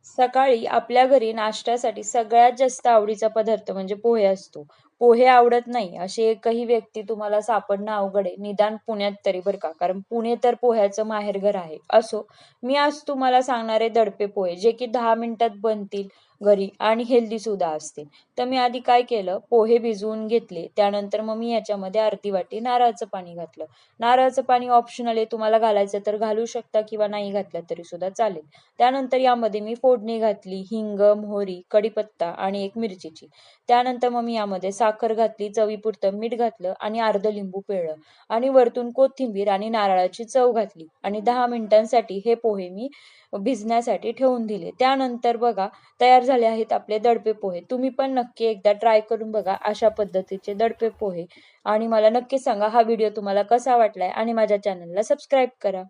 सकाळी आपल्या घरी नाश्त्यासाठी सगळ्यात जास्त आवडीचा पदार्थ म्हणजे पोहे असतो. पोहे आवडत नाही अशी एकही व्यक्ती तुम्हाला सापडणं अवघड आहे. निदान पुण्यात तरी बरं का. कारण पुणे तर पोह्याचं माहेरघर आहे. असो, मी आज तुम्हाला सांगणार आहे दडपे पोहे, जे की 10 मिनिटात बनतील घरी आणि हेल्दी सुद्धा असतील. तर मी आधी काय केलं, पोहे भिजवून घेतले. त्यानंतर मग मी याच्यामध्ये अर्धी वाटी नारळाचं पाणी घातलं. नारळाचं पाणी ऑप्शनल आहे. तुम्हाला घालायचं तर घालू शकता किंवा नाही घातलं तरी सुद्धा चालेल. त्यानंतर यामध्ये मी फोडणी घातली, हिंग, मोहरी, कढीपत्ता आणि एक मिरचीची. त्यानंतर मग मी यामध्ये साखर घातली, चवीपुरतं मीठ घातलं आणि अर्ध लिंबू पिळलं आणि वरतून कोथिंबीर आणि नारळाची चव घातली आणि 10 मिनिटांसाठी हे पोहे मी भिजण्यासाठी ठेवून दिले. त्यानंतर बघा, तयार झाले आहेत आपले दडपे पोहे. तुम्ही पण नक्की एकदा ट्राय करून बघा अशा पद्धतीचे दडपे पोहे आणि मला नक्की सांगा हा व्हिडिओ तुम्हाला कसा वाटलाय आणि माझ्या चॅनलला सबस्क्राईब करा.